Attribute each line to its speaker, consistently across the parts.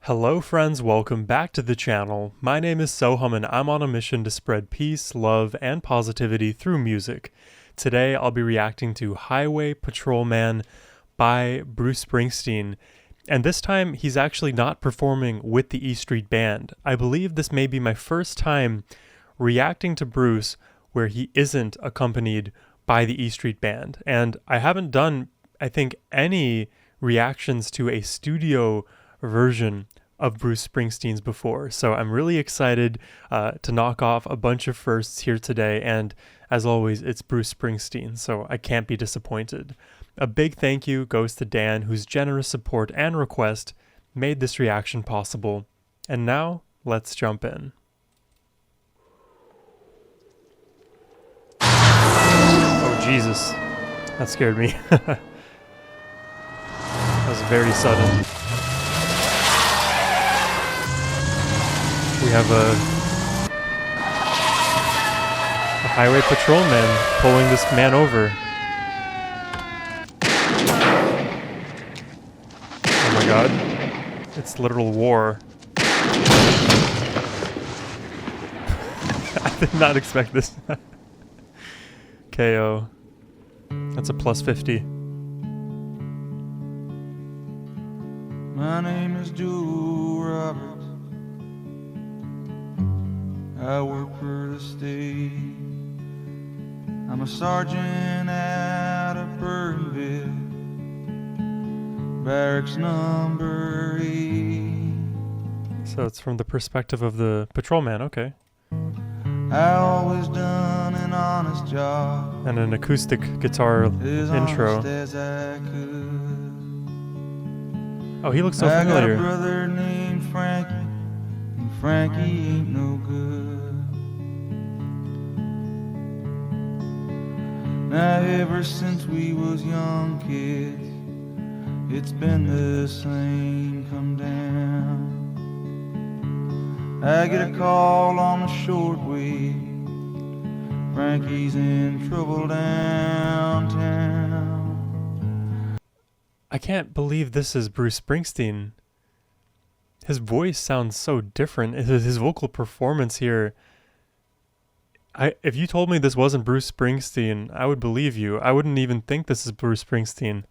Speaker 1: Hello friends, welcome back to the channel. My name is Sohum and I'm on a mission to spread peace, love, and positivity through music. Today I'll be reacting to Highway Patrolman by Bruce Springsteen. And this time he's actually not performing with the E Street Band. I believe this may be my first time reacting to Bruce where he isn't accompanied by the E Street Band. And I haven't done, I think, any reactions to a studio version of Bruce Springsteen's before. So I'm really excited to knock off a bunch of firsts here today. And as always, it's Bruce Springsteen, so I can't be disappointed. A big thank you goes to Dan, whose generous support and request made this reaction possible. And now, let's jump in. Oh, Jesus. That scared me. That was very sudden. We have a highway patrolman pulling this man over. Oh my god. It's literal war. I did not expect this. KO. That's a plus 50.
Speaker 2: My name is Joe Roberts. I work for the state. I'm a sergeant out of Burnville, barracks number 8.
Speaker 1: So it's from the perspective of the patrolman, okay.
Speaker 2: I always done an honest job,
Speaker 1: And an acoustic guitar intro.
Speaker 2: honest as I could.
Speaker 1: Oh, he looks so
Speaker 2: I got a
Speaker 1: familiar.
Speaker 2: brother named Frankie, and Frankie ain't no good. Now ever since we was young kids, it's been the same come down. I get a call on the shortwave, Frankie's in trouble downtown.
Speaker 1: I can't believe this is Bruce Springsteen. His voice sounds so different. His vocal performance here. If you told me this wasn't Bruce Springsteen, I would believe you. I wouldn't even think this is Bruce Springsteen.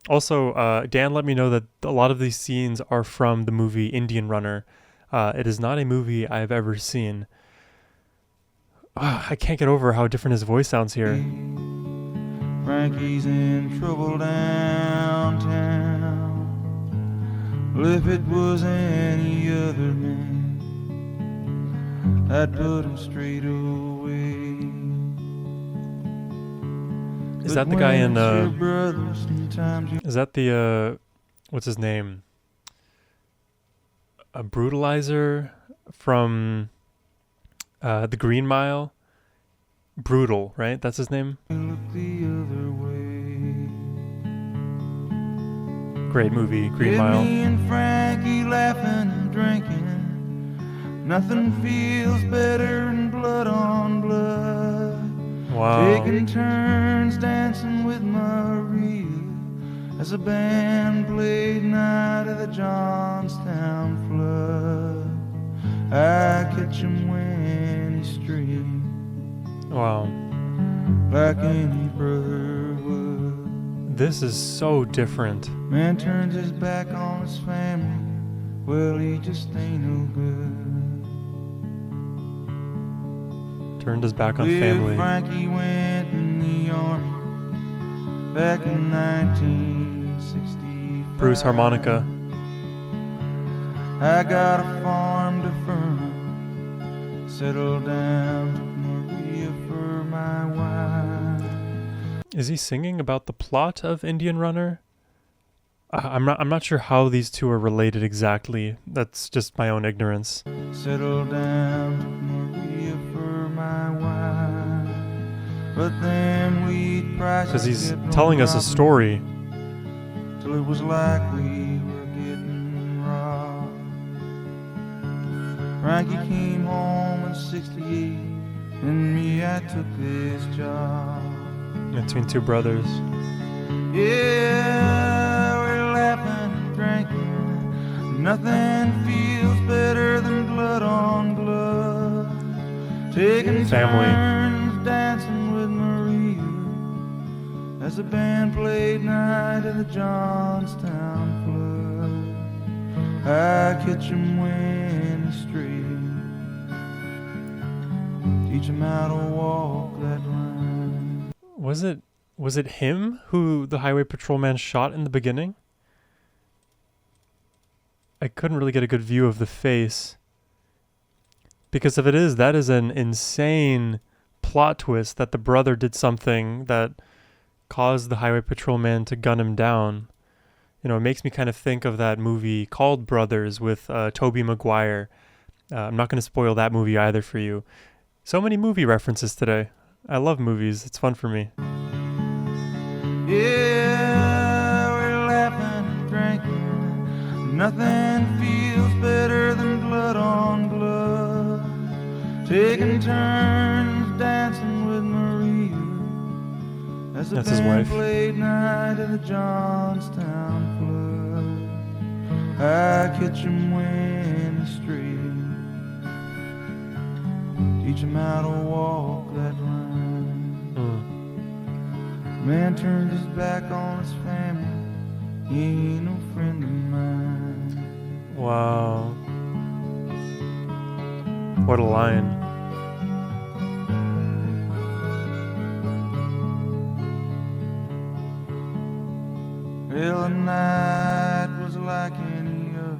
Speaker 1: Also, Dan let me know that a lot of these scenes are from the movie Indian Runner. It is not a movie I've ever seen. I can't get over how different his voice sounds here.
Speaker 2: Frankie's in trouble downtown. Well, if it was any other man, I'd put him straight away.
Speaker 1: Is that the guy in,
Speaker 2: is
Speaker 1: is that the, what's his name? A brutalizer from the Green Mile? Brutal, right? That's his name?
Speaker 2: Look the other way.
Speaker 1: Great movie, Green
Speaker 2: With
Speaker 1: Mile.
Speaker 2: me and Frankie laughing and drinking, nothing feels better than blood on blood.
Speaker 1: Wow.
Speaker 2: Taking turns dancing with Maria as a band played Night of the Johnstown Flood. I catch him when he's straying,
Speaker 1: Wow.
Speaker 2: like any brother would.
Speaker 1: This is so different.
Speaker 2: Man turns his back on his family, well, he just ain't no good.
Speaker 1: Turned his back on
Speaker 2: Well,
Speaker 1: family.
Speaker 2: Frankie went in the army back in 1965.
Speaker 1: Bruce harmonica.
Speaker 2: I got a farm to Furman, settled down, took Maria for my wife.
Speaker 1: Is he singing about the plot of Indian Runner? I'm not sure how these two are related exactly. That's just my own ignorance.
Speaker 2: Settled down, took Maria for my wife. But then we'd price
Speaker 1: Because he's telling us a story.
Speaker 2: till it was like we were getting robbed. Frankie came home in 68, and me, I took this job.
Speaker 1: Between two brothers.
Speaker 2: Yeah, we're laughing and drinking, Nothing feels better than blood on blood. Taking
Speaker 1: Family.
Speaker 2: turns dancing with Maria as the band played Night of the Johnstown Flood. I catch him when he's straight, teach him how to walk that line.
Speaker 1: Was it him who the highway patrolman shot in the beginning? I couldn't really get a good view of the face. Because if it is, that is an insane plot twist that the brother did something that caused the highway patrolman to gun him down. You know, it makes me kind of think of that movie called Brothers with Tobey Maguire. I'm not going to spoil that movie either for you. So many movie references today. I love movies. It's fun for me.
Speaker 2: Yeah, we're laughing and drinking. Nothing feels better than blood on blood. Taking turns dancing with Maria as the
Speaker 1: That's his
Speaker 2: band
Speaker 1: wife.
Speaker 2: played Night of the Johnstown Flood. I catch him when he's straight, teach him how to walk that line. Man turned his back on his family, he ain't no friend of mine.
Speaker 1: Wow. What a line.
Speaker 2: Well, the night was like any other,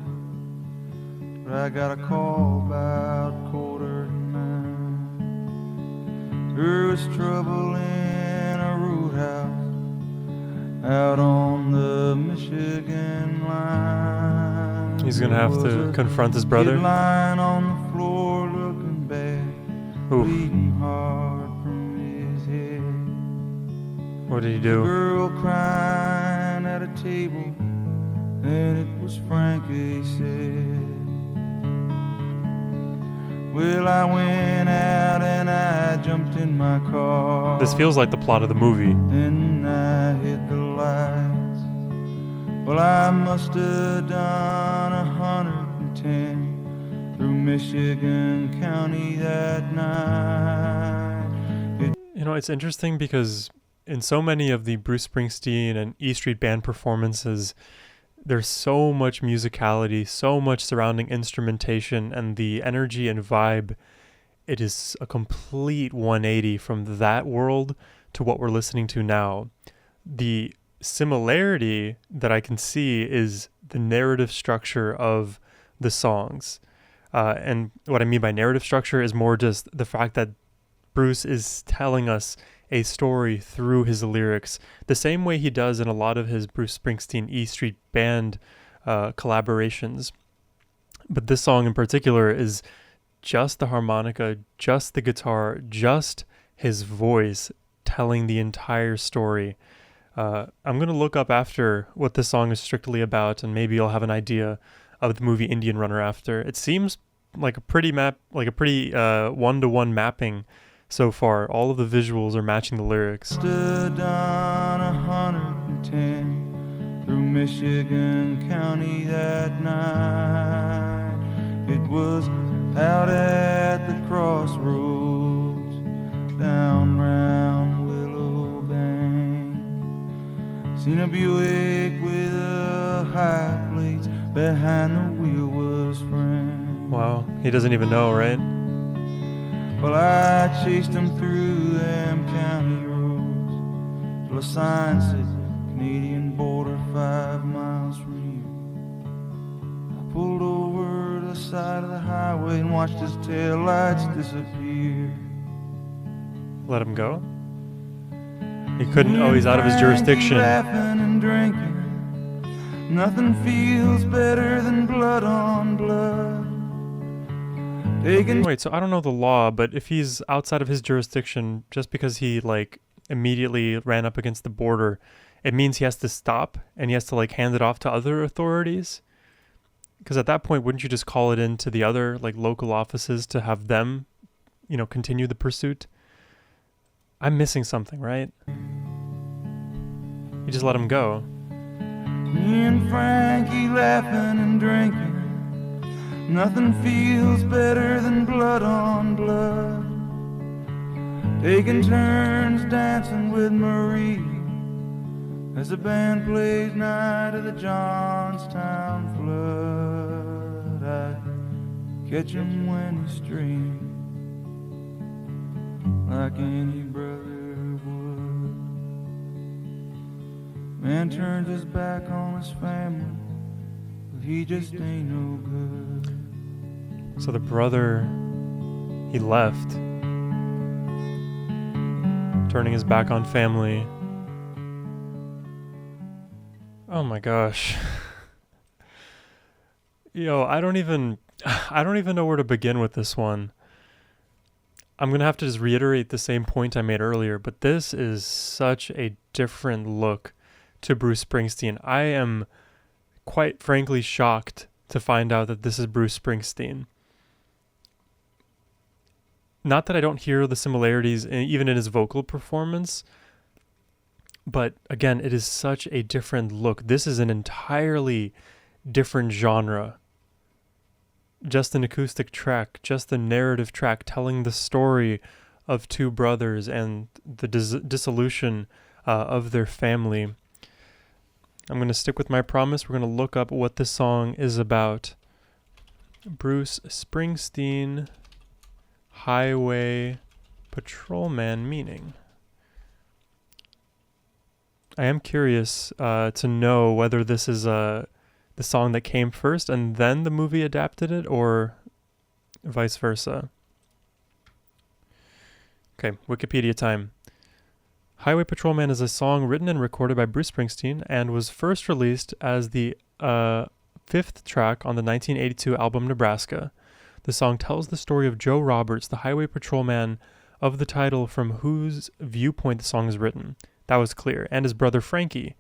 Speaker 2: but I got a call about 8:45. There was trouble in a roadhouse out on the Michigan line.
Speaker 1: He's gonna have to confront his brother.
Speaker 2: Kid lying on the floor looking bad,
Speaker 1: Oof.
Speaker 2: bleeding hard from his head.
Speaker 1: What did he
Speaker 2: The
Speaker 1: do?
Speaker 2: girl crying at a table, and it was Frank, they said. Well, I went out and I jumped in my car.
Speaker 1: This feels like the plot of the movie.
Speaker 2: Then I hit the lights. Well, I must have done 110 through Michigan County that night.
Speaker 1: You know, it's interesting because in so many of the Bruce Springsteen and E Street Band performances, there's so much musicality, so much surrounding instrumentation, and the energy and vibe. It is a complete 180 from that world to what we're listening to now. The similarity that I can see is the narrative structure of the songs. And what I mean by narrative structure is more just the fact that Bruce is telling us a story through his lyrics, the same way he does in a lot of his Bruce Springsteen E Street Band collaborations. But this song in particular is just the harmonica, just the guitar, just his voice telling the entire story. I'm going to look up after what this song is strictly about, and maybe you'll have an idea of the movie Indian Runner after. It seems like a pretty one-to-one mapping so far. All of the visuals are matching the lyrics.
Speaker 2: Stood on 110 through Michigan County that night. It was out at the crossroads down round Willow Bank. Seen a Buick with a high plates, behind the wheel was Frank.
Speaker 1: Wow, he doesn't even know, right?
Speaker 2: Well, I chased him through them county roads till a sign said Canadian border 5 miles from here. I pulled over to the side of the highway and watched his taillights disappear.
Speaker 1: Let him go? He couldn't, he's out of his jurisdiction.
Speaker 2: Laughing and drinking. Nothing feels better than blood on blood.
Speaker 1: Wait, so I don't know the law, but if he's outside of his jurisdiction just because he immediately ran up against the border, it means he has to stop and he has to hand it off to other authorities? Because at that point, wouldn't you just call it in to the other local offices to have them, continue the pursuit? I'm missing something, right? You just let him go.
Speaker 2: Me and Frankie laughing and drinking. Nothing feels better than blood on blood. Taking turns dancing with Marie as the band plays Night of the Johnstown Flood. I catch him when he streams like any brother would. Man turns his back on his family, but he just ain't no good.
Speaker 1: So the brother, he left, turning his back on family. Oh my gosh. Yo, I don't even know where to begin with this one. I'm going to have to just reiterate the same point I made earlier, but this is such a different look to Bruce Springsteen. I am quite frankly shocked to find out that this is Bruce Springsteen. Not that I don't hear the similarities even in his vocal performance, but again, it is such a different look. This is an entirely different genre. Just an acoustic track, just a narrative track telling the story of two brothers and the dissolution of their family. I'm going to stick with my promise. We're going to look up what this song is about. Bruce Springsteen, Highway Patrolman meaning. I am curious to know whether this is the song that came first and then the movie adapted it, or vice versa. Okay, Wikipedia time. Highway Patrolman is a song written and recorded by Bruce Springsteen and was first released as the fifth track on the 1982 album Nebraska. The song tells the story of Joe Roberts, the highway patrolman of the title, from whose viewpoint the song is written. That was clear. And his brother Frankie,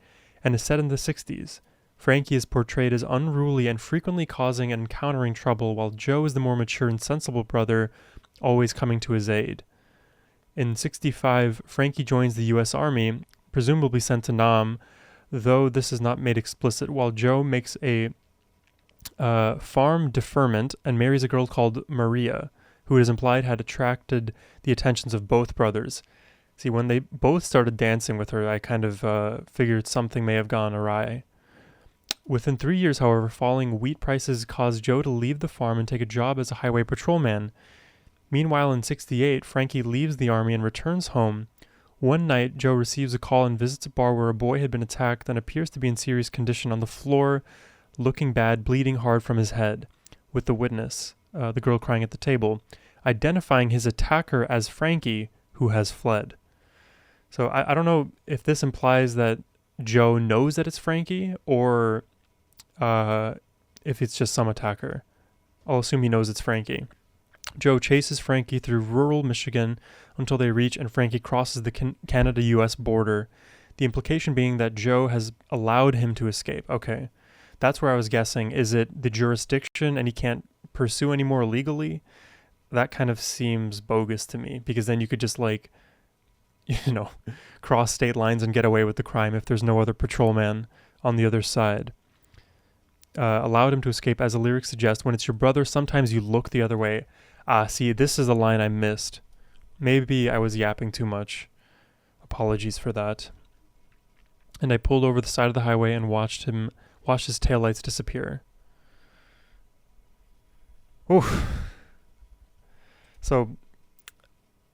Speaker 1: and is set in the 60s. Frankie is portrayed as unruly and frequently causing and encountering trouble, while Joe is the more mature and sensible brother, always coming to his aid. In 65, Frankie joins the U.S. Army, presumably sent to Nam, though this is not made explicit, while Joe makes a farm deferment and marries a girl called Maria, who it is implied had attracted the attentions of both brothers. See, when they both started dancing with her, I kind of figured something may have gone awry. Within 3 years, however, falling wheat prices caused Joe to leave the farm and take a job as a highway patrolman. Meanwhile, in 68, Frankie leaves the army and returns home. One night, Joe receives a call and visits a bar where a boy had been attacked and appears to be in serious condition on the floor, looking bad, bleeding hard from his head, with the witness, the girl crying at the table, identifying his attacker as Frankie, who has fled. So I don't know if this implies that Joe knows that it's Frankie, or if it's just some attacker. I'll assume he knows it's Frankie. Joe chases Frankie through rural Michigan until they reach and Frankie crosses the Canada-US border, the implication being that Joe has allowed him to escape. Okay, that's where I was guessing. Is it the jurisdiction and he can't pursue anymore legally? That kind of seems bogus to me, because then you could just cross state lines and get away with the crime if there's no other patrolman on the other side. Allowed him to escape, as the lyrics suggest. When it's your brother, sometimes you look the other way. See, this is a line I missed. Maybe I was yapping too much. Apologies for that. And I pulled over the side of the highway and watched his taillights disappear. Oof. So,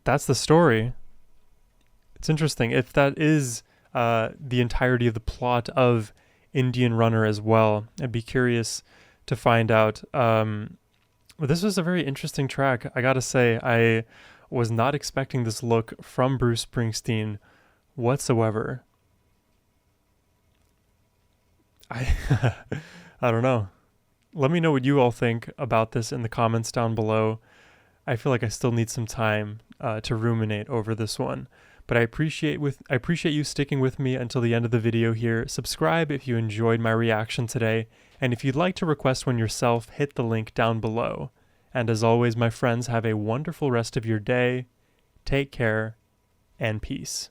Speaker 1: that's the story. It's interesting. If that is the entirety of the plot of Indian Runner as well, I'd be curious to find out. But this was a very interesting track. I gotta say, I was not expecting this look from Bruce Springsteen whatsoever. I don't know. Let me know what you all think about this in the comments down below. I feel like I still need some time to ruminate over this one. But I appreciate you sticking with me until the end of the video here. Subscribe if you enjoyed my reaction today. And if you'd like to request one yourself, hit the link down below. And as always, my friends, have a wonderful rest of your day. Take care and peace.